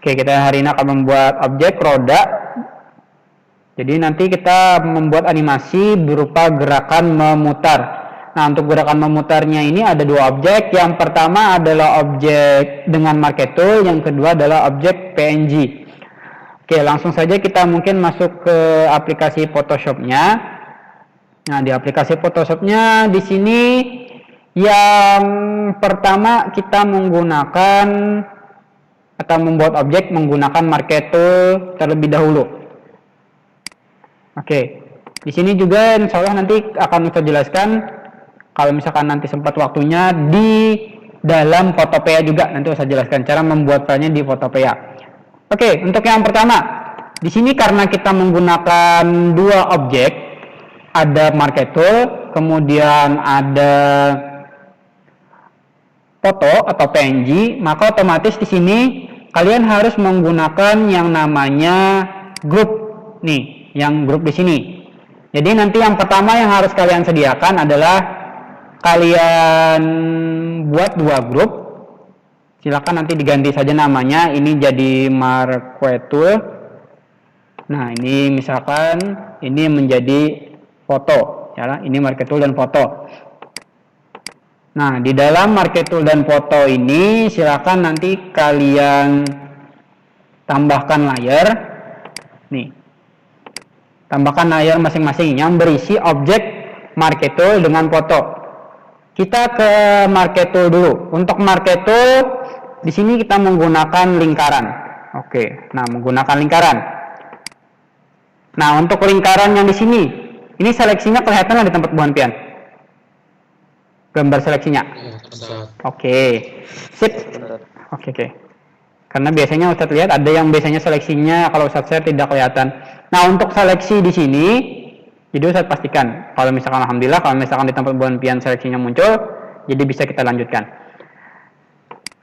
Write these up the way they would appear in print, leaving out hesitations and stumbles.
Oke, kita hari ini akan membuat objek roda. Jadi nanti kita membuat animasi berupa gerakan memutar. Nah, untuk gerakan memutarnya ini ada dua objek. Yang pertama adalah objek dengan marquee tool, yang kedua adalah objek PNG. Oke, langsung saja kita mungkin masuk ke aplikasi Photoshop-nya. Nah, di aplikasi Photoshop-nya di sini yang pertama kita menggunakan atau membuat objek menggunakan marquee tool terlebih dahulu. Oke, di sini juga insya Allah nanti akan saya jelaskan kalau misalkan nanti sempat waktunya di dalam Photopea juga nanti saya jelaskan cara membuat filenya di Photopea. Oke, untuk yang pertama di sini karena kita menggunakan dua objek, ada marquee tool, kemudian ada foto atau PNG, maka otomatis di sini kalian harus menggunakan yang namanya grup nih, yang grup di sini. Jadi nanti yang pertama yang harus kalian sediakan adalah kalian buat dua grup. Silakan nanti diganti saja namanya, ini jadi marquee tool. Nah, ini misalkan ini menjadi foto, ya, ini marquee tool dan foto. Nah, di dalam marquee tool dan foto ini silakan nanti kalian tambahkan layer. Nih. Tambahkan layer masing-masing yang berisi objek marquee tool dengan foto. Kita ke marquee tool dulu. Untuk marquee tool di sini kita menggunakan lingkaran. Oke. Nah, menggunakan lingkaran. Nah, untuk lingkaran yang di sini, ini seleksinya kelihatan di tempat buan pian. Gambar seleksinya. Oke. Sip. Oke. Karena biasanya Ustadz lihat ada yang biasanya seleksinya kalau Ustadz share tidak kelihatan. Nah, untuk seleksi di sini, jadi Ustadz pastikan kalau misalkan alhamdulillah kalau misalkan di tempat buan pian seleksinya muncul, jadi bisa kita lanjutkan.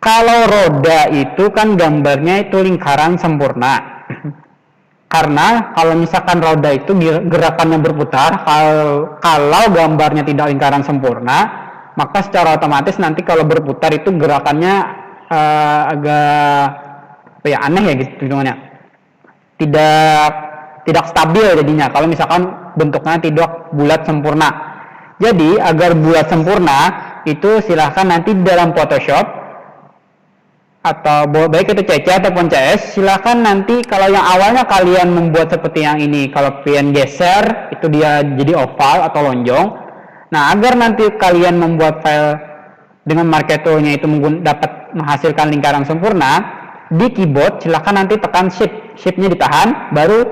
Kalau roda itu kan gambarnya itu lingkaran sempurna. Karena kalau misalkan roda itu gerakannya berputar, kalau gambarnya tidak lingkaran sempurna, maka secara otomatis nanti kalau berputar itu gerakannya agak aneh ya gitu hitungannya. Tidak stabil jadinya kalau misalkan bentuknya tidak bulat sempurna. Jadi agar bulat sempurna itu silahkan nanti dalam Photoshop atau baik itu CC ataupun CS, silahkan nanti kalau yang awalnya kalian membuat seperti yang ini, kalau kalian geser itu dia jadi oval atau lonjong. Nah, agar nanti kalian membuat file dengan marquee tool-nya itu dapat menghasilkan lingkaran sempurna, di keyboard silahkan nanti tekan shift-nya ditahan, baru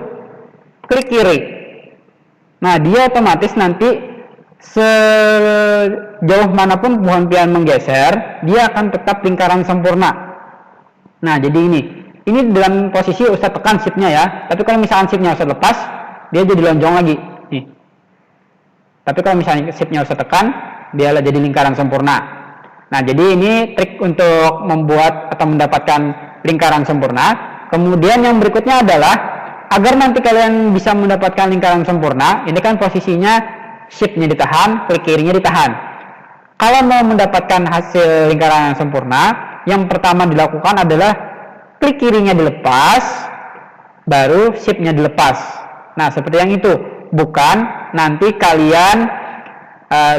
klik kiri. Nah, dia otomatis nanti sejauh manapun buan pian menggeser, dia akan tetap lingkaran sempurna. Nah, jadi ini dalam posisi Ustadz tekan shift-nya ya. Tapi kalau misalkan shift-nya Ustadz lepas, dia jadi lonjong lagi. Nih. Tapi kalau misalnya shift-nya Ustadz tekan, dia jadi lingkaran sempurna. Nah, jadi ini trik untuk membuat atau mendapatkan lingkaran sempurna. Kemudian yang berikutnya adalah agar nanti kalian bisa mendapatkan lingkaran sempurna, ini kan posisinya shift-nya ditahan, klik kirinya ditahan. Kalau mau mendapatkan hasil lingkaran yang sempurna, yang pertama dilakukan adalah klik kirinya dilepas, baru shift-nya dilepas. Nah, seperti yang itu. Bukan nanti kalian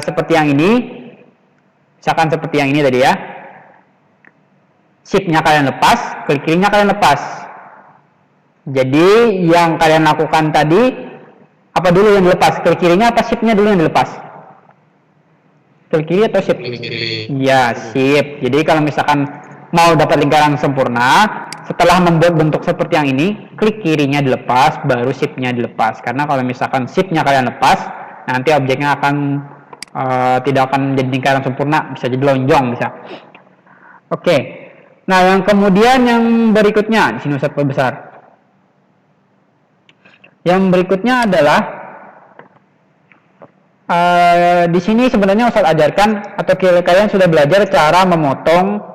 seperti yang ini, misalkan seperti yang ini tadi ya. Shift-nya kalian lepas, klik kirinya kalian lepas. Jadi yang kalian lakukan tadi, apa dulu yang dilepas? Klik kirinya apa shift-nya dulu yang dilepas? Klik kiri atau shift? Ya, shift. Jadi kalau misalkan mau dapat lingkaran sempurna, setelah membuat bentuk seperti yang ini, klik kirinya dilepas, baru shift-nya dilepas. Karena kalau misalkan shift-nya kalian lepas, nanti objeknya akan tidak akan menjadi lingkaran sempurna, bisa jadi lonjong bisa. Oke. Nah, yang kemudian yang berikutnya, di sini Ustadz perbesar. Yang berikutnya adalah di sini sebenarnya Ustadz ajarkan atau kalian sudah belajar cara memotong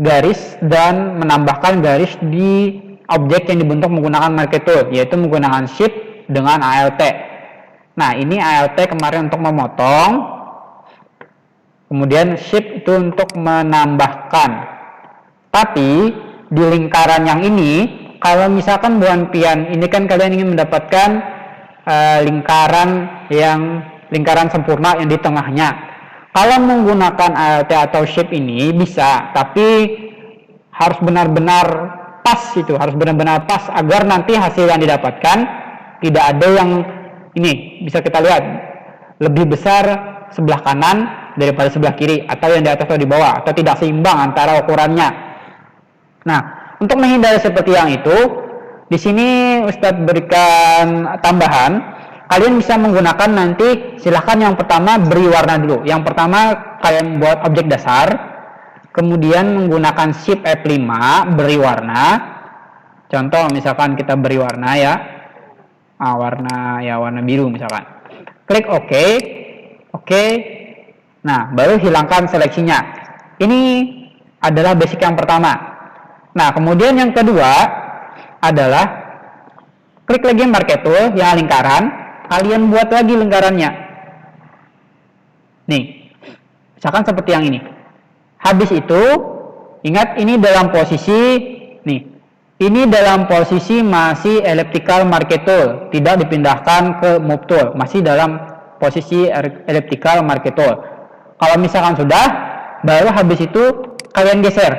garis dan menambahkan garis di objek yang dibentuk menggunakan marquee tool, yaitu menggunakan shift dengan ALT. Nah, ini ALT kemarin untuk memotong, kemudian shift itu untuk menambahkan. Tapi di lingkaran yang ini, kalau misalkan buan pian ini kan kalian ingin mendapatkan lingkaran sempurna yang di tengahnya. Kalau menggunakan ALT atau shape ini bisa, tapi harus benar-benar pas itu, harus benar-benar pas agar nanti hasil yang didapatkan tidak ada yang ini bisa kita lihat lebih besar sebelah kanan daripada sebelah kiri, atau yang di atas atau di bawah, atau tidak seimbang antara ukurannya. Nah, untuk menghindari seperti yang itu, di sini Ustadz berikan tambahan. Kalian bisa menggunakan nanti, silahkan yang pertama beri warna dulu. Yang pertama kalian buat objek dasar, kemudian menggunakan Shift F5 beri warna. Contoh misalkan kita beri warna ya, warna biru misalkan. Klik OK, OK. Nah, baru hilangkan seleksinya. Ini adalah basic yang pertama. Nah, kemudian yang kedua adalah klik lagi Marquee Tool yang lingkaran. Kalian buat lagi lingkarannya. Nih, misalkan seperti yang ini. Habis itu, ingat ini dalam posisi, nih, ini dalam posisi masih elliptical Marquee Tool, tidak dipindahkan ke Move Tool, masih dalam posisi elliptical Marquee Tool. Kalau misalkan sudah, baru habis itu kalian geser.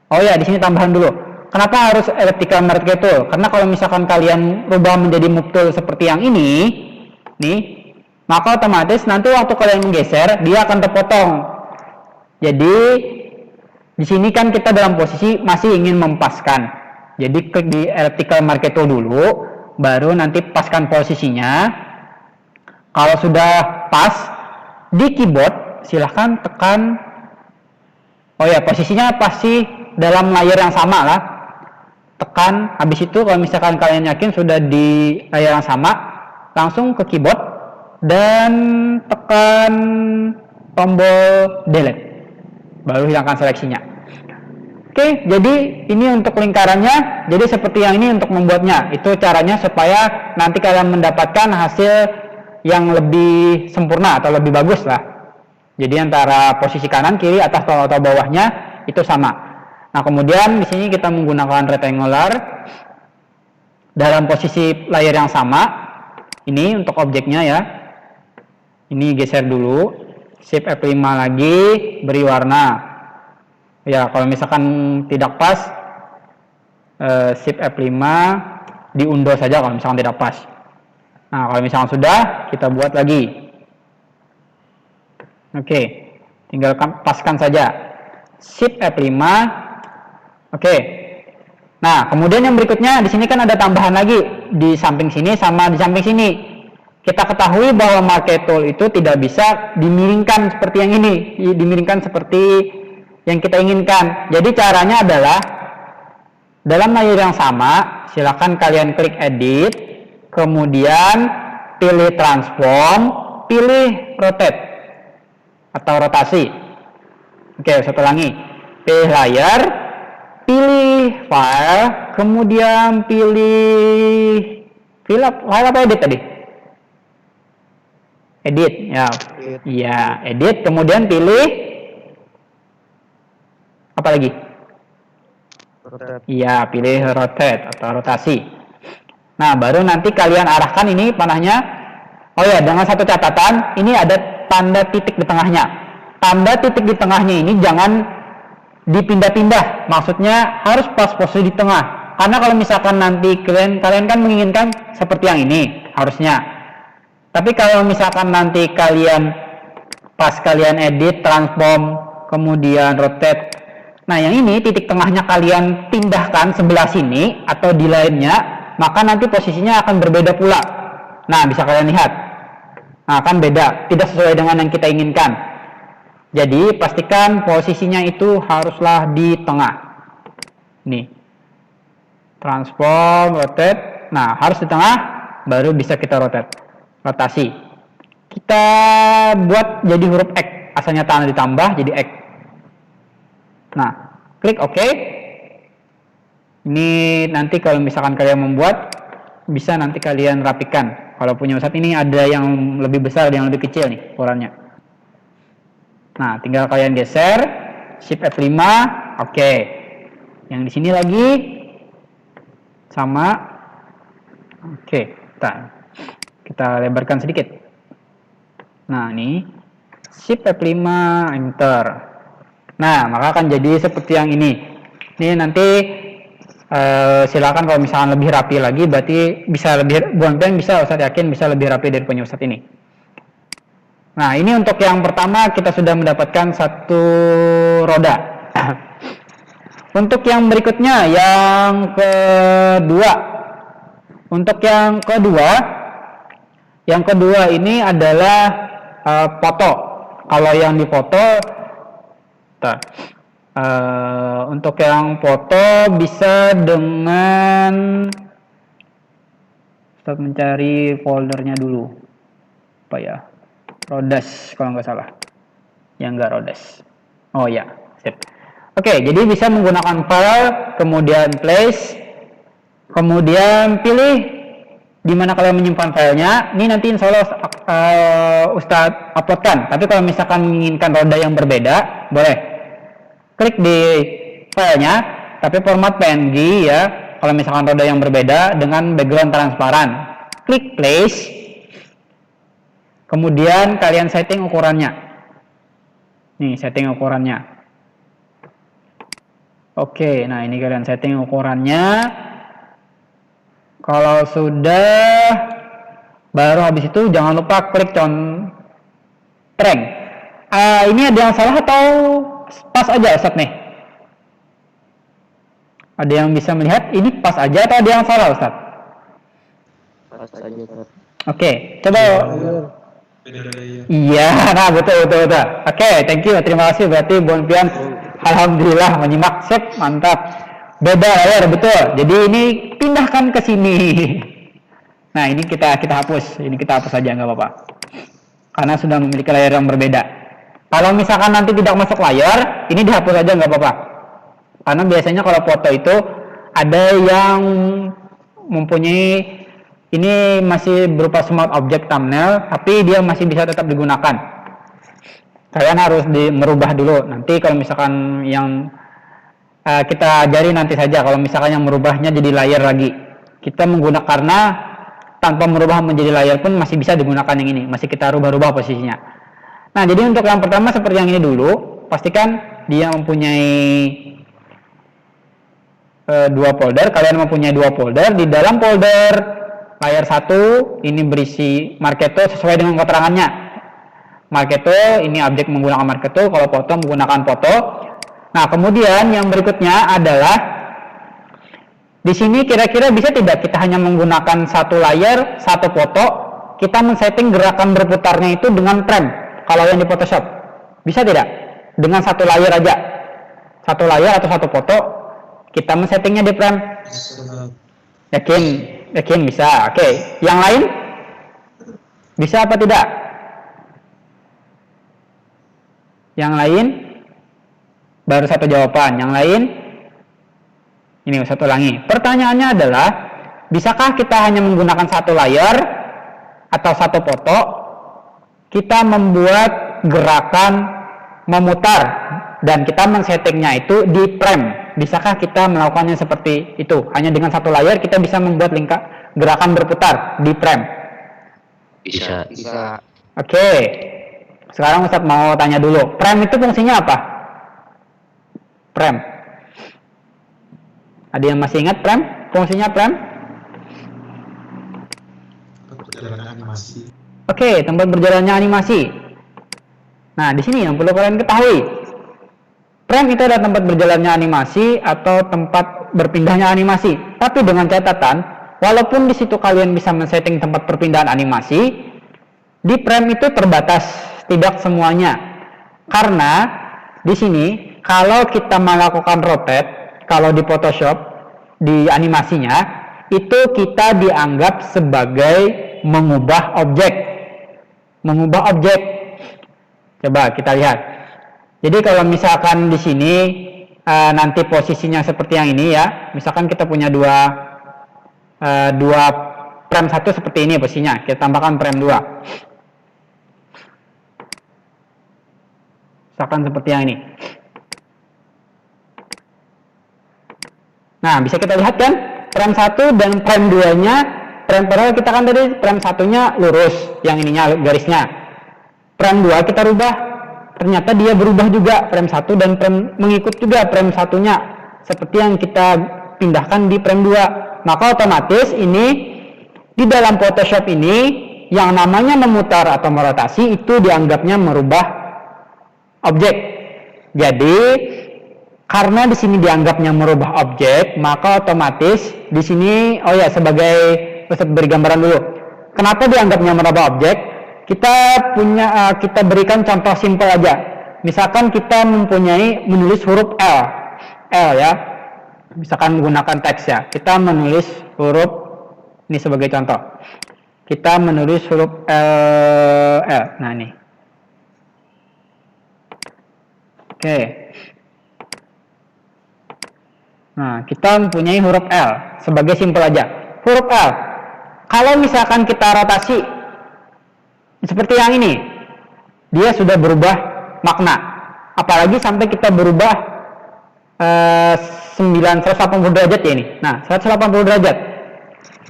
Oh ya, di sini tambahan dulu. Kenapa harus elliptical Marquee Tool? Karena kalau misalkan kalian rubah menjadi Move Tool seperti yang ini, nih, maka otomatis nanti waktu kalian menggeser, dia akan terpotong. Jadi, di sini kan kita dalam posisi masih ingin mempaskan. Jadi, klik di elliptical Marquee Tool dulu, baru nanti paskan posisinya. Kalau sudah pas, di keyboard, silahkan tekan. Oh ya, posisinya pasti dalam layar yang sama lah. Tekan, habis itu kalau misalkan kalian yakin sudah di layar yang sama, langsung ke keyboard dan tekan tombol delete, baru hilangkan seleksinya. Oke, jadi ini untuk lingkarannya. Jadi seperti yang ini untuk membuatnya, itu caranya supaya nanti kalian mendapatkan hasil yang lebih sempurna atau lebih bagus lah. Jadi antara posisi kanan, kiri, atas atau bawahnya itu sama. Nah, kemudian di sini kita menggunakan rectangular dalam posisi layar yang sama. Ini untuk objeknya ya. Ini geser dulu. Shift F5 lagi, beri warna. Ya, kalau misalkan tidak pas, Shift F5 diundo saja kalau misalkan tidak pas. Nah, kalau misalkan sudah, kita buat lagi. Oke, tinggal paskan saja. Shift F5. Oke. Nah, kemudian yang berikutnya di sini kan ada tambahan lagi di samping sini sama di samping sini. Kita ketahui bahwa Marquee Tool itu tidak bisa dimiringkan seperti yang ini, dimiringkan seperti yang kita inginkan. Jadi caranya adalah dalam layar yang sama, silakan kalian klik Edit, kemudian pilih Transform, pilih Rotate atau rotasi. Oke, saya ulangi. Pilih layar, pilih file, kemudian pilih file apa edit tadi? Edit, ya. Iya, edit, kemudian pilih apa lagi? Iya, pilih rotate atau rotasi. Nah, baru nanti kalian arahkan ini panahnya. Oh ya, dengan satu catatan, ini ada tanda titik di tengahnya. Tanda titik di tengahnya ini jangan dipindah-pindah, maksudnya harus pas posisi di tengah. Karena kalau misalkan nanti kalian kan menginginkan seperti yang ini harusnya. Tapi kalau misalkan nanti kalian pas kalian edit, transform, kemudian rotate, nah yang ini titik tengahnya kalian pindahkan sebelah sini atau di lainnya, maka nanti posisinya akan berbeda pula. Nah, bisa kalian lihat. Nah, kan beda, tidak sesuai dengan yang kita inginkan. Jadi pastikan posisinya itu haruslah di tengah. Nih, transform, rotate. Nah, harus di tengah, baru bisa kita rotate, rotasi. Kita buat jadi huruf X, asalnya tanda ditambah jadi X. Nah, klik OK. Ini nanti kalau misalkan kalian membuat, bisa nanti kalian rapikan. Kalau punya Ustadz ini ada yang lebih besar, ada yang lebih kecil nih ukurannya. Nah, tinggal kalian geser, Shift F5, oke. Yang di sini lagi sama. Oke, kita lebarkan sedikit. Nah, ini Shift F5, Enter. Nah, maka akan jadi seperti yang ini. Ini nanti silakan kalau misalkan lebih rapi lagi, berarti bisa lebih, bukan bisa, Ustadz yakin bisa lebih rapi dari punya Ustadz ini. Nah, ini untuk yang pertama kita sudah mendapatkan satu roda. Untuk yang berikutnya, yang kedua. Untuk yang kedua ini adalah foto. Kalau yang di foto, untuk yang foto bisa dengan start mencari foldernya dulu. Apa ya? Rodas kalau nggak salah. Ya nggak Rodas. Oh ya, sip. Oke, jadi bisa menggunakan file, kemudian place, kemudian pilih di mana kalian menyimpan filenya. Ini nanti insya Allah Ustadz uploadkan. Tapi kalau misalkan menginginkan roda yang berbeda, boleh klik di filenya, tapi format PNG ya. Kalau misalkan roda yang berbeda dengan background transparan, klik place, kemudian kalian setting ukurannya. Nih, setting ukurannya. Oke, nah ini kalian setting ukurannya. Kalau sudah, baru habis itu jangan lupa klik contreng. Ini ada yang salah atau pas aja Ustadz nih? Ada yang bisa melihat ini pas aja atau ada yang salah Ustadz? Pas aja Ustadz. Oke, coba. Iya, nah betul. Oke, thank you, terima kasih. Berarti Bonpian, alhamdulillah menyimak, sip, mantap. Beda layar, betul. Jadi ini pindahkan ke sini. Nah, ini kita hapus. Ini kita hapus saja, nggak apa-apa. Karena sudah memiliki layar yang berbeda. Kalau misalkan nanti tidak masuk layar, ini dihapus aja, nggak apa-apa. Karena biasanya kalau foto itu ada yang mempunyai, ini masih berupa smart object thumbnail, tapi dia masih bisa tetap digunakan. Kalian harus merubah dulu. Nanti kalau misalkan yang kita ajari nanti saja, kalau misalkan yang merubahnya jadi layar lagi. Kita menggunakan, karena tanpa merubah menjadi layar pun masih bisa digunakan yang ini. Masih kita rubah-rubah posisinya. Nah, jadi untuk yang pertama seperti yang ini dulu. Pastikan dia mempunyai dua folder. Kalian mempunyai dua folder. Di dalam folder layar 1 ini berisi Marketo sesuai dengan keterangannya. Marketo ini objek menggunakan Marketo, kalau foto menggunakan foto. Nah, kemudian yang berikutnya adalah di sini kira-kira bisa tidak kita hanya menggunakan satu layar, satu foto, kita men-setting gerakan berputarnya itu dengan frame. Kalau yang di Photoshop, bisa tidak? Dengan satu layar aja. Satu layar atau satu foto, kita men-settingnya di frame. Yakin bisa. Oke. Yang lain? Bisa apa tidak? Yang lain? Baru satu jawaban. Yang lain? Ini satu ulangi. Pertanyaannya adalah, bisakah kita hanya menggunakan satu layar atau satu foto, kita membuat gerakan memutar dan kita men-settingnya itu di frame? Bisakah kita melakukannya seperti itu? Hanya dengan satu layar kita bisa membuat gerakan berputar di frame? Bisa. Oke. Sekarang Ustadz mau tanya dulu. Frame itu fungsinya apa? Frame. Ada yang masih ingat frame? Fungsinya frame? Perjalanan animasi. Oke, tempat berjalannya animasi. Nah, di sini yang perlu kalian ketahui. Frame itu adalah tempat berjalannya animasi atau tempat berpindahnya animasi. Tapi dengan catatan, walaupun di situ kalian bisa men-setting tempat perpindahan animasi, di frame itu terbatas, tidak semuanya. Karena di sini kalau kita melakukan rotate, kalau di Photoshop di animasinya itu kita dianggap sebagai mengubah objek. Mengubah objek. Coba kita lihat. Jadi kalau misalkan di sini nanti posisinya seperti yang ini ya, misalkan kita punya dua frame satu seperti ini posisinya, kita tambahkan frame 2. Misalkan seperti yang ini. Nah, bisa kita lihat kan, prem 1 dan prem 2-nya, padahal kita kan tadi prem 1-nya lurus, yang ininya garisnya. Prem 2 kita rubah, ternyata dia berubah juga, prem 1 dan prem mengikut juga prem 1-nya, seperti yang kita pindahkan di prem 2. Maka otomatis ini, di dalam Photoshop ini, yang namanya memutar atau merotasi itu dianggapnya merubah objek. Jadi, karena di sini dianggapnya merubah objek, maka otomatis di sini, oh ya, sebagai Ustadz beri gambaran dulu. Kenapa dianggapnya merubah objek? Kita berikan contoh simpel aja. Misalkan kita menulis huruf L ya. Misalkan menggunakan teks ya. Kita menulis huruf, ini sebagai contoh. Kita menulis huruf L. Nah ini. Oke. Nah, kita mempunyai huruf L sebagai simpel aja. Huruf L. Kalau misalkan kita rotasi seperti yang ini, dia sudah berubah makna. Apalagi sampai kita berubah 180 derajat ya ini. Nah, 180 derajat.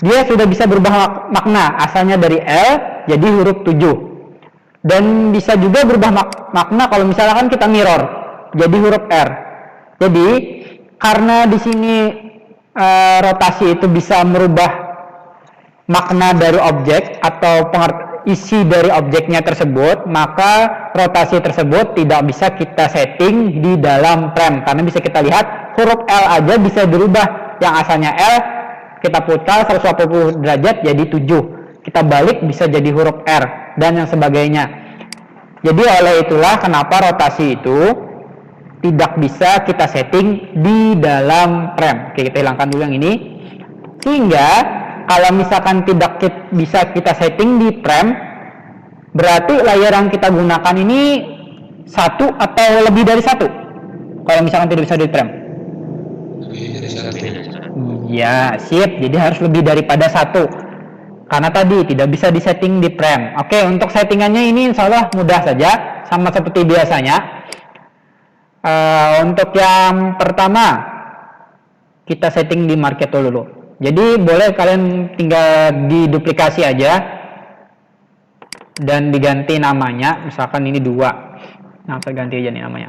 Dia sudah bisa berubah makna. Asalnya dari L jadi huruf 7. Dan bisa juga berubah makna kalau misalkan kita mirror jadi huruf R. Jadi karena di sini rotasi itu bisa merubah makna dari objek atau isi dari objeknya tersebut, maka rotasi tersebut tidak bisa kita setting di dalam prem. Karena bisa kita lihat huruf L aja bisa berubah. Yang asalnya L kita putar 180 derajat jadi 7. Kita balik bisa jadi huruf R dan yang sebagainya. Jadi oleh itulah kenapa rotasi itu tidak bisa kita setting di dalam prem. Oke, kita hilangkan dulu yang ini. Sehingga kalau misalkan tidak bisa kita setting di prem, berarti layar yang kita gunakan ini satu atau lebih dari satu. Kalau misalkan tidak bisa di prem. Ya, sip. Jadi harus lebih daripada satu. Karena tadi tidak bisa disetting di prem. Oke, untuk settingannya ini insya Allah mudah saja, sama seperti biasanya. Untuk yang pertama, kita setting di Marketo dulu. Jadi boleh kalian tinggal diduplikasi aja dan diganti namanya. Misalkan ini 2. Nah, saya ganti aja nih namanya.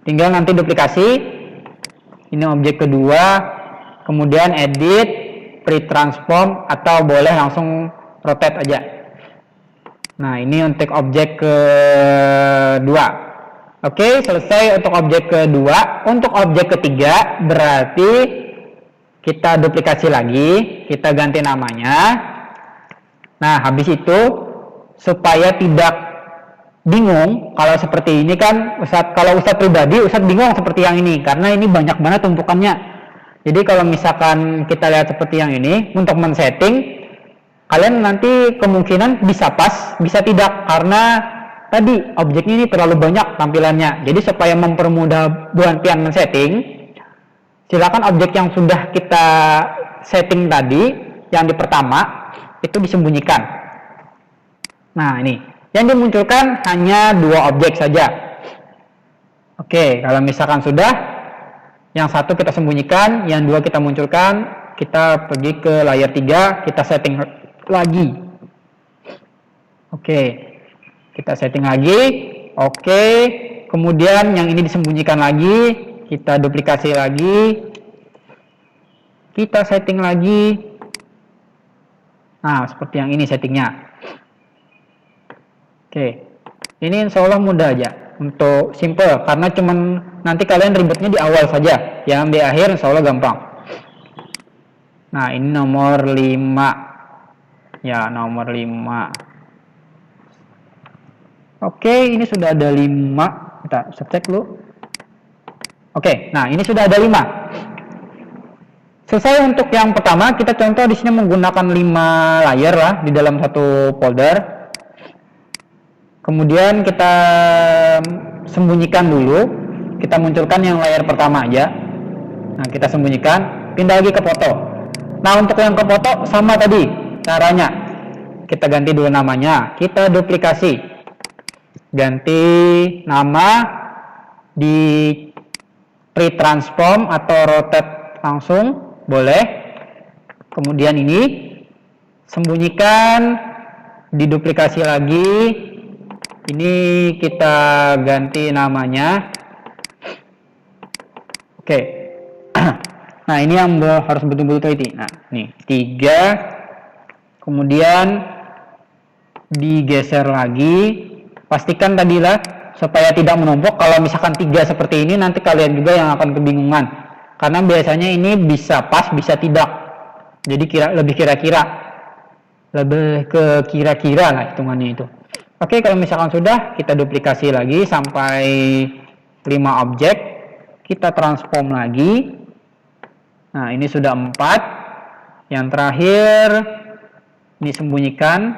Tinggal nanti duplikasi. Ini objek kedua. Kemudian edit, pre-transform, atau boleh langsung rotate aja. Nah, ini untuk objek kedua. Oke, selesai untuk objek kedua. Untuk objek ketiga berarti kita duplikasi lagi, kita ganti namanya. Nah, habis itu supaya tidak bingung kalau seperti ini kan, kalau Ustadz pribadi, Ustadz bingung seperti yang ini karena ini banyak banget tumpukannya. Jadi kalau misalkan kita lihat seperti yang ini, untuk men-setting kalian nanti kemungkinan bisa pas, bisa tidak, karena tadi objeknya ini terlalu banyak tampilannya. Jadi supaya mempermudah buat kalian men-setting, silakan objek yang sudah kita setting tadi, yang di pertama itu disembunyikan. Nah, ini yang dimunculkan hanya 2 objek saja. Oke, kalau misalkan sudah, yang satu kita sembunyikan, yang 2 kita munculkan, kita pergi ke layar 3, kita setting lagi. Oke, kita setting lagi. Oke, kemudian yang ini disembunyikan lagi, kita duplikasi lagi, kita setting lagi. Nah, seperti yang ini settingnya. Oke, ini insya Allah mudah aja, untuk simple, karena cuman nanti kalian ribetnya di awal saja, yang di akhir insya Allah gampang. Nah, ini nomor 5 ya, nomor 5. Oke, ini sudah ada 5. Kita cek dulu. Oke, nah ini sudah ada 5. Selesai untuk yang pertama. Kita contoh di sini menggunakan 5 layer lah di dalam satu folder. Kemudian kita sembunyikan dulu. Kita munculkan yang layar pertama aja. Nah, kita sembunyikan. Pindah lagi ke foto. Nah, untuk yang ke foto sama tadi caranya. Kita ganti dulu namanya. Kita duplikasi. Ganti nama di pre-transform atau rotate langsung, boleh. Kemudian ini sembunyikan, diduplikasi lagi. Ini kita ganti namanya. Oke. Nah, ini yang harus betul-betul teliti. Nah, nih 3. Kemudian digeser lagi. Pastikan tadilah supaya tidak menumpuk. Kalau misalkan 3 seperti ini, nanti kalian juga yang akan kebingungan. Karena biasanya ini bisa pas, bisa tidak. Jadi lebih ke kira-kira lah hitungannya itu. Oke, kalau misalkan sudah, kita duplikasi lagi sampai 5 objek. Kita transform lagi. Nah, ini sudah 4. Yang terakhir, ini sembunyikan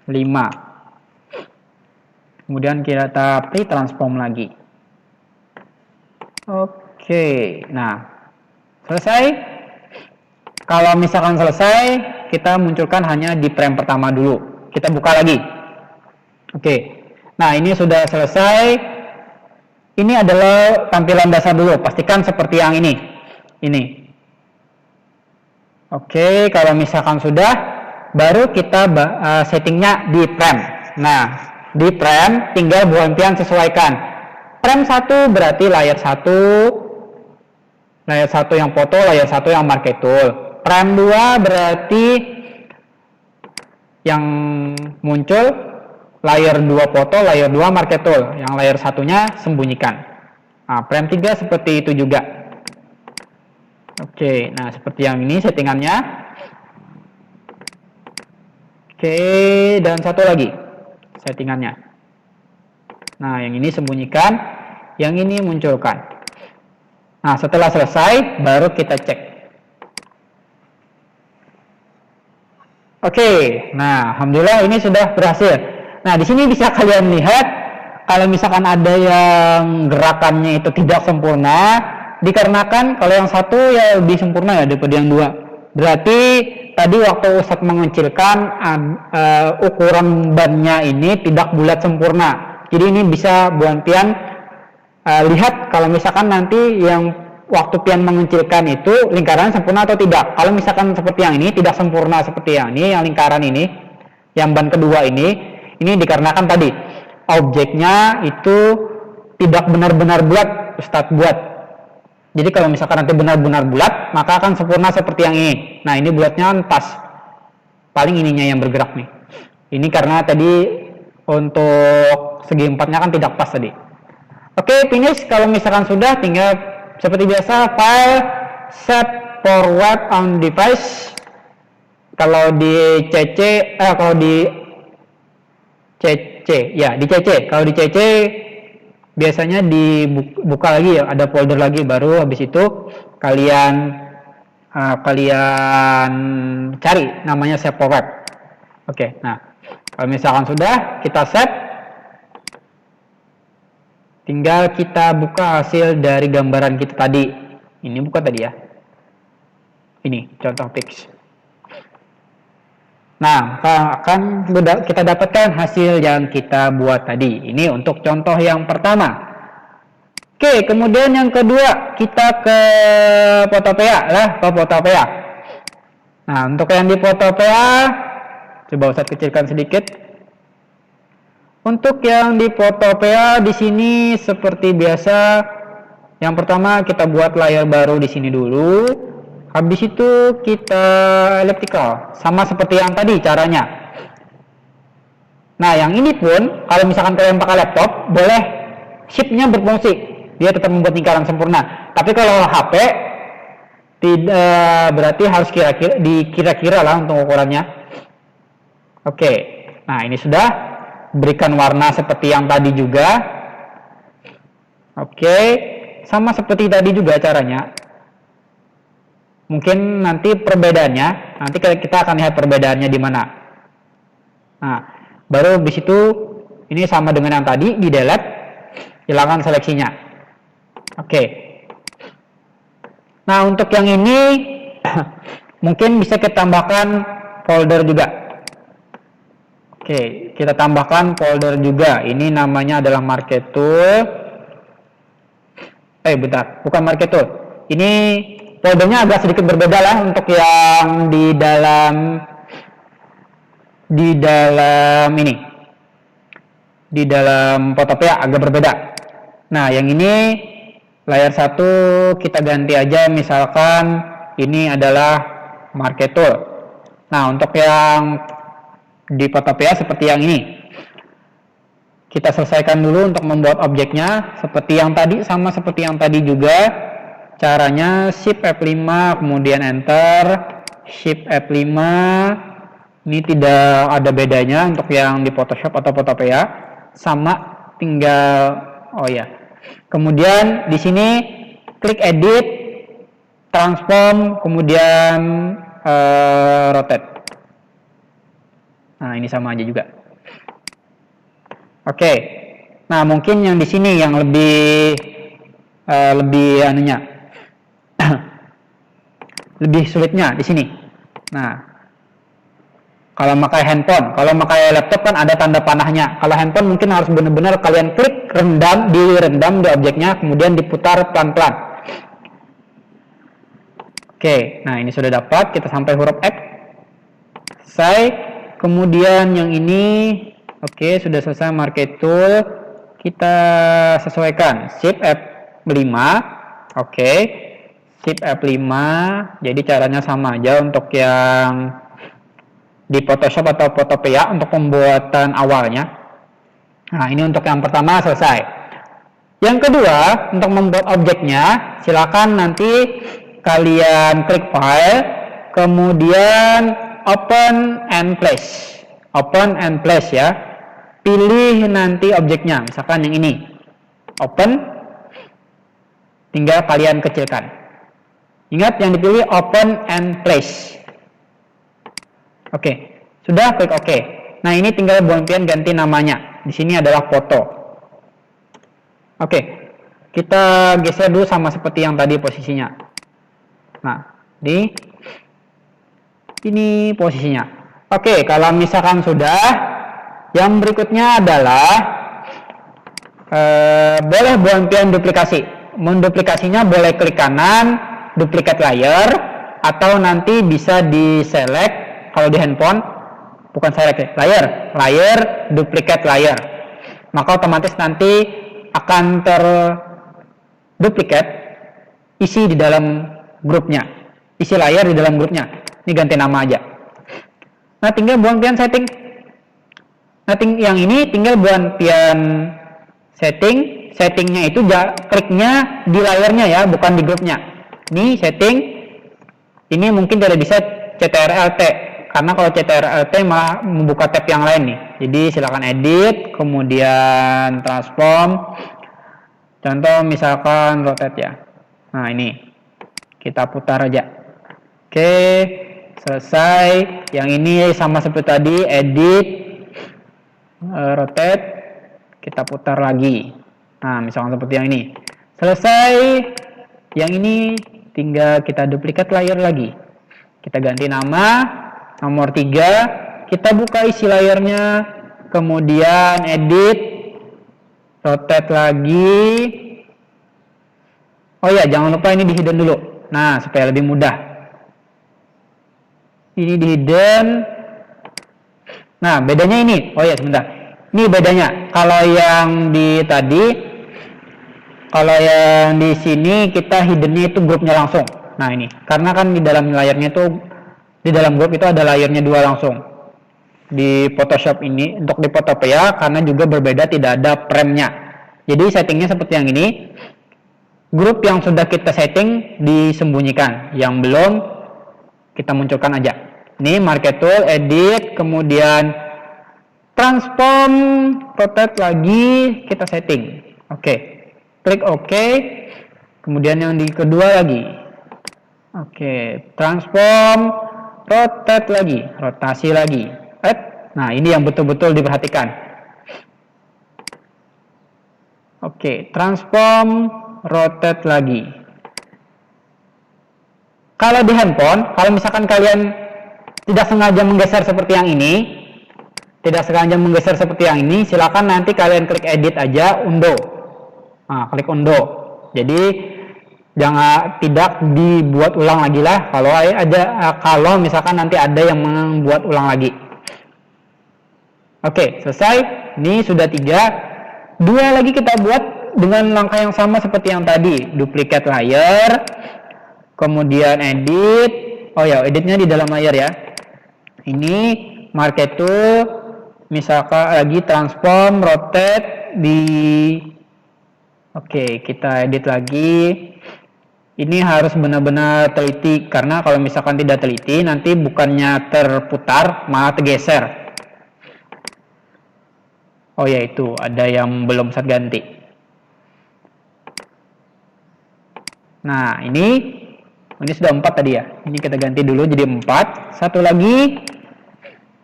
5. Kemudian kita transform lagi. Oke, nah selesai. Kalau misalkan selesai, kita munculkan hanya di frame pertama dulu. Kita buka lagi. Oke, nah ini sudah selesai. Ini adalah tampilan dasar dulu. Pastikan seperti yang ini. Oke, kalau misalkan sudah, baru kita settingnya di frame. Nah, di frame tinggal Bu Impian sesuaikan. Frame 1 berarti layar 1 yang foto, layar 1 yang market tool. Frame 2 berarti yang muncul layar 2 foto, layar 2 market tool. Yang layar satunya sembunyikan. Nah, frame 3 seperti itu juga. Oke, nah seperti yang ini settingannya. Oke, dan satu lagi settingannya. Nah, yang ini sembunyikan, yang ini munculkan. Nah, setelah selesai, baru kita cek. Oke, nah alhamdulillah ini sudah berhasil. Nah, di sini bisa kalian lihat, kalau misalkan ada yang gerakannya itu tidak sempurna, dikarenakan kalau yang satu ya lebih sempurna ya daripada yang 2. Berarti tadi waktu Ustadz mengecilkan ukuran bannya ini tidak bulat sempurna. Jadi ini bisa Bu Impian lihat kalau misalkan nanti yang waktu Pian mengecilkan itu lingkaran sempurna atau tidak. Kalau misalkan seperti yang ini tidak sempurna seperti yang ini, yang lingkaran ini, yang ban kedua ini dikarenakan tadi objeknya itu tidak benar-benar bulat Ustadz buat. Jadi kalau misalkan nanti benar-benar bulat, maka akan sempurna seperti yang ini. Nah, ini bulatnya kan pas. Paling ininya yang bergerak nih. Ini karena tadi untuk segi 4-nya kan tidak pas tadi. Oke, finish. Kalau misalkan sudah, tinggal seperti biasa file set forward on device. Kalau di CC, kalau di CC, ya di CC. Kalau di CC biasanya dibuka lagi ya, ada folder lagi, baru habis itu kalian cari namanya save forward. Oke, nah kalau misalkan sudah kita save, tinggal kita buka hasil dari gambaran kita tadi. Ini buka tadi ya, ini contoh fix. Nah, akan kita dapatkan hasil yang kita buat tadi. Ini untuk contoh yang pertama. Oke, kemudian yang kedua, kita ke Photopea lah, ke Photopea. Nah, untuk yang di Photopea, coba Ustadz kecilkan sedikit. Untuk yang di Photopea di sini seperti biasa, yang pertama kita buat layar baru di sini dulu. Habis itu kita elliptical, sama seperti yang tadi caranya. Nah, yang ini pun kalau misalkan kalian pakai laptop, boleh shift-nya berfungsi, dia tetap membuat lingkaran sempurna. Tapi kalau HP tidak, berarti harus kira-kira lah untuk ukurannya. Oke, nah ini sudah, berikan warna seperti yang tadi juga. Oke, sama seperti tadi juga caranya. Mungkin nanti perbedaannya, nanti kita akan lihat perbedaannya di mana. Nah, baru di situ ini sama dengan yang tadi, di delete, hilangkan seleksinya. Oke. Nah, untuk yang ini mungkin bisa kita tambahkan folder juga. Oke, kita tambahkan folder juga. Ini namanya adalah market tool. Bentar, bukan market tool. Ini foldernya agak sedikit berbeda lah untuk yang di dalam ini. Di dalam Photopea agak berbeda. Nah, yang ini layar 1 kita ganti aja, misalkan ini adalah market tool. Nah, untuk yang di Photopea seperti yang ini. Kita selesaikan dulu untuk membuat objeknya seperti yang tadi, sama seperti yang tadi juga. Caranya Shift F5 kemudian Enter, Shift F5. Ini tidak ada bedanya untuk yang di Photoshop atau Photopea, sama tinggal kemudian di sini klik Edit, Transform, kemudian Rotate. Nah, ini sama aja juga. Oke. Nah, mungkin yang di sini yang lebih anunya lebih sulitnya di sini. Nah, kalau pakai handphone, kalau pakai laptop kan ada tanda panahnya. Kalau handphone mungkin harus benar-benar kalian klik direndam di objeknya, kemudian diputar pelan-pelan. Oke, nah ini sudah dapat. Kita sampai huruf F. Selesai. Kemudian yang ini, oke, sudah selesai market tool. Kita sesuaikan. Shift F5. Oke. Shift F5. Jadi caranya sama aja untuk yang di Photoshop atau Photopea untuk pembuatan awalnya. Nah, ini untuk yang pertama selesai. Yang kedua, untuk membuat objeknya, silakan nanti kalian klik file, kemudian open and place. Open and place ya. Pilih nanti objeknya, misalkan yang ini. Open, tinggal kalian kecilkan. Ingat yang dipilih open and place. Oke, sudah klik OK. Nah, ini tinggal kalian ganti namanya. Di sini adalah foto. Oke, kita geser dulu sama seperti yang tadi posisinya. Nah, ini posisinya. Oke, kalau misalkan sudah, yang berikutnya adalah boleh kalian duplikasi. Menduplikasinya boleh klik kanan, duplicate layer, atau nanti bisa di select. Kalau di handphone, bukan select layer, duplicate layer. Maka otomatis nanti akan terduplikat isi di dalam grupnya, isi layar di dalam grupnya. Ini ganti nama aja. Nah, tinggal kalian setting. Nah, yang ini tinggal kalian setting. Settingnya itu kliknya di layarnya ya, bukan di grupnya. Ini setting. Ini mungkin tidak bisa CTRL-T, karena kalau CTRL-T malah membuka tab yang lain nih. Jadi silakan edit, kemudian transform. Contoh misalkan rotate ya. Nah, ini kita putar aja. Oke, selesai. Yang ini sama seperti tadi, edit, rotate, kita putar lagi. Nah, misalkan seperti yang ini. Selesai. Yang ini tinggal kita duplikat layer lagi. Kita ganti nama, nomor 3. Kita buka isi layarnya, kemudian edit, rotate lagi. Oh ya, jangan lupa ini di hidden dulu. Nah, supaya lebih mudah. Ini di hidden. Nah, bedanya ini. Oh ya, sebentar. Ini bedanya. Kalau yang di tadi, kalau yang di sini kita hiddennya itu grupnya langsung. Nah, ini. Karena kan di dalam layarnya itu, di dalam grup itu ada layarnya 2 langsung. Di Photoshop ini, untuk di Photopea, karena juga berbeda, tidak ada frame-nya. Jadi settingnya seperti yang ini. Grup yang sudah kita setting disembunyikan, yang belum kita munculkan aja. Ini market tool, edit, kemudian transform, rotate lagi, kita setting. Oke, klik OK. Kemudian yang di kedua lagi. Oke, transform, rotate lagi, rotasi lagi. Nah, ini yang betul-betul diperhatikan. Oke, transform, rotate lagi. Kalau di handphone, kalau misalkan kalian tidak sengaja menggeser seperti yang ini, silakan nanti kalian klik edit aja, undo. Nah, klik undo. Jadi jangan tidak dibuat ulang lagi lah kalau misalkan nanti ada yang membuat ulang lagi. Oke, selesai. Ini sudah 3. 2 lagi kita buat dengan langkah yang sama seperti yang tadi. Duplicate layer, kemudian edit. Oh ya, editnya di dalam layer ya. Ini market tool, misalkan lagi transform, rotate di. Oke, kita edit lagi. Ini harus benar-benar teliti, karena kalau misalkan tidak teliti nanti bukannya terputar malah tergeser. Oh ya, itu ada yang belum saya ganti. Nah, ini sudah 4 tadi ya. Ini kita ganti dulu jadi 4. Satu lagi,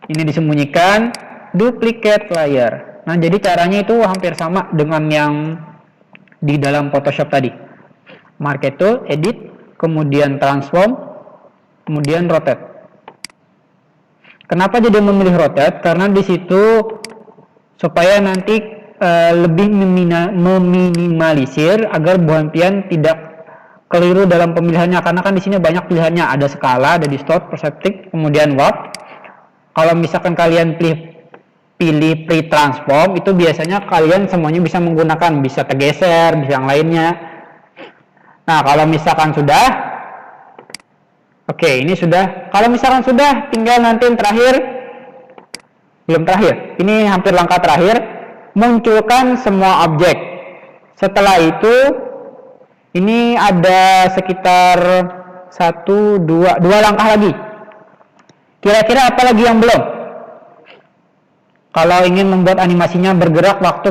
ini disembunyikan, duplicate layer. Nah, jadi caranya itu hampir sama dengan yang di dalam Photoshop tadi. Market tool, edit, kemudian transform, kemudian rotate. Kenapa jadi memilih rotate? Karena di situ supaya nanti lebih meminimalisir agar Bu Hempian tidak keliru dalam pemilihannya, karena kan di sini banyak pilihannya, ada skala, ada distort, perspective, kemudian warp. Kalau misalkan kalian pilih pre-transform, itu biasanya kalian semuanya bisa menggunakan, bisa tergeser, bisa yang lainnya. Nah, kalau misalkan sudah, oke, ini sudah. Kalau misalkan sudah, tinggal nanti yang terakhir, belum terakhir, ini hampir langkah terakhir, munculkan semua objek. Setelah itu, ini ada sekitar 2 langkah lagi. Kira-kira apa lagi yang belum? Kalau ingin membuat animasinya bergerak waktu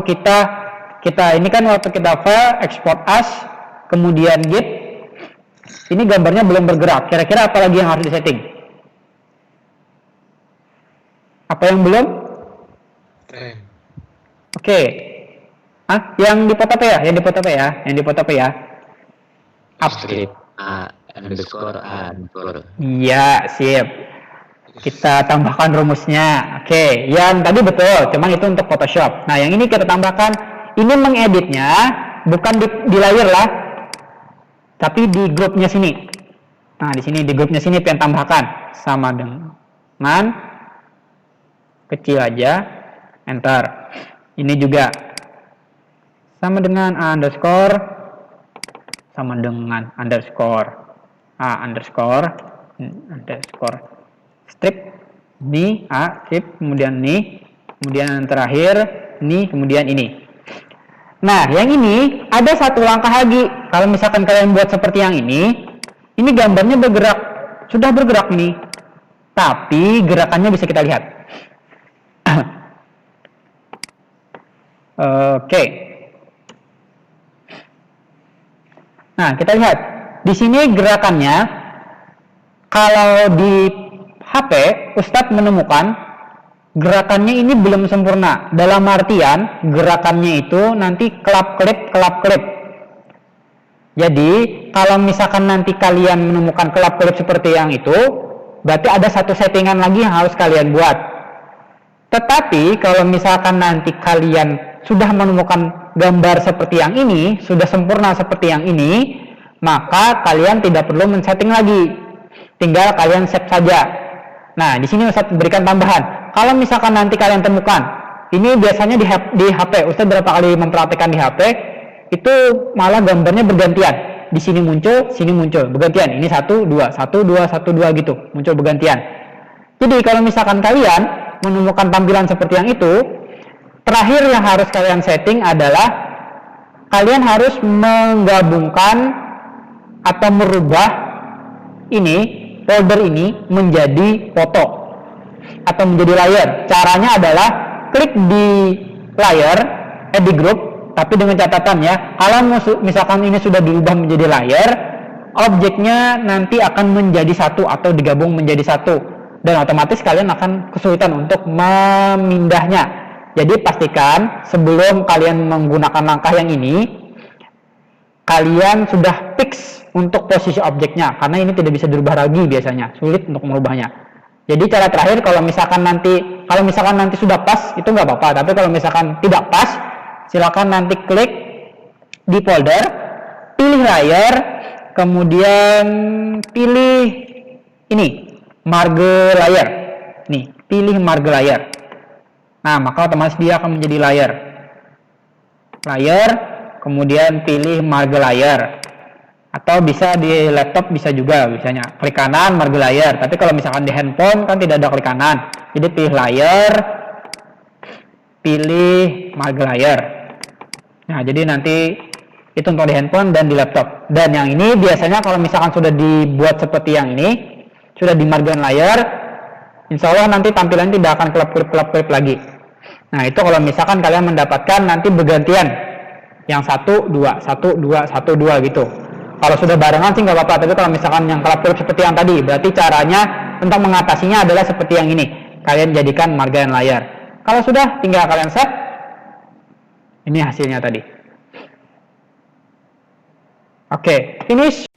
kita ini kan waktu kita file, export as, kemudian git, ini gambarnya belum bergerak. Kira-kira apa lagi yang harus disetting? Apa yang belum? Frame. Oke. Yang di Photop ya? Yang di Photop ya? Yang di Photop ya? Strip __. Iya, sip. Kita tambahkan rumusnya. Oke, yang tadi betul, cuman itu untuk Photoshop. Nah, yang ini kita tambahkan, ini mengeditnya bukan di layer lah, tapi di grupnya sini. Nah, di sini di grupnya sini pengen tambahkan sama dengan kecil aja, enter. Ini juga sama dengan underscore, sama dengan underscore strip, ini strip, kemudian ini, kemudian yang terakhir ini, kemudian ini. Nah, yang ini ada satu langkah lagi. Kalau misalkan kalian buat seperti yang ini gambarnya bergerak, sudah bergerak nih, tapi gerakannya bisa kita lihat. Oke. Nah, kita lihat di sini gerakannya. Kalau di HP, Ustadz menemukan gerakannya ini belum sempurna. Dalam artian gerakannya itu nanti kelap-kelip. Jadi kalau misalkan nanti kalian menemukan kelap-kelip seperti yang itu, berarti ada satu settingan lagi yang harus kalian buat. Tetapi kalau misalkan nanti kalian sudah menemukan gambar seperti yang ini, sudah sempurna seperti yang ini, maka kalian tidak perlu men-setting lagi. Tinggal kalian save saja. Nah, di sini Ustadz berikan tambahan. Kalau misalkan nanti kalian temukan, ini biasanya di HP, Ustadz berapa kali mempraktikkan di HP, itu malah gambarnya bergantian. Di sini muncul, bergantian. Ini 1, 2, 1, 2, 1, 2 gitu, muncul bergantian. Jadi kalau misalkan kalian menemukan tampilan seperti yang itu, terakhir yang harus kalian setting adalah kalian harus menggabungkan atau merubah ini folder ini menjadi foto atau menjadi layer. Caranya adalah klik di layer, di group, tapi dengan catatan ya, kalau misalkan ini sudah diubah menjadi layer, objeknya nanti akan menjadi satu atau digabung menjadi satu, dan otomatis kalian akan kesulitan untuk memindahnya. Jadi pastikan sebelum kalian menggunakan langkah yang ini, kalian sudah fix untuk posisi objeknya, karena ini tidak bisa dirubah lagi biasanya, sulit untuk merubahnya. Jadi cara terakhir, kalau misalkan nanti sudah pas, itu nggak apa-apa. Tapi kalau misalkan tidak pas, silakan nanti klik di folder, pilih layar, kemudian pilih ini, marge layar. Nih, pilih marge layar. Nah, maka otomatis dia akan menjadi layar. Layar, kemudian pilih marge layar. Atau bisa di laptop bisa juga, misalnya klik kanan marge layar. Tapi kalau misalkan di handphone kan tidak ada klik kanan. Jadi pilih layar, pilih marge layar. Nah, jadi nanti itu untuk di handphone dan di laptop. Dan yang ini biasanya kalau misalkan sudah dibuat seperti yang ini, sudah di margian layar, insya Allah nanti tampilannya tidak akan kelap-kelip lagi. Nah, itu kalau misalkan kalian mendapatkan nanti bergantian yang 1, 2, 1, 2, 1, 2 gitu. Kalau sudah barengan sih nggak apa-apa, tapi kalau misalkan yang kelap-kelip seperti yang tadi, berarti caranya untuk mengatasinya adalah seperti yang ini. Kalian jadikan margian layar. Kalau sudah, tinggal kalian set. Ini hasilnya tadi. Oke, finish.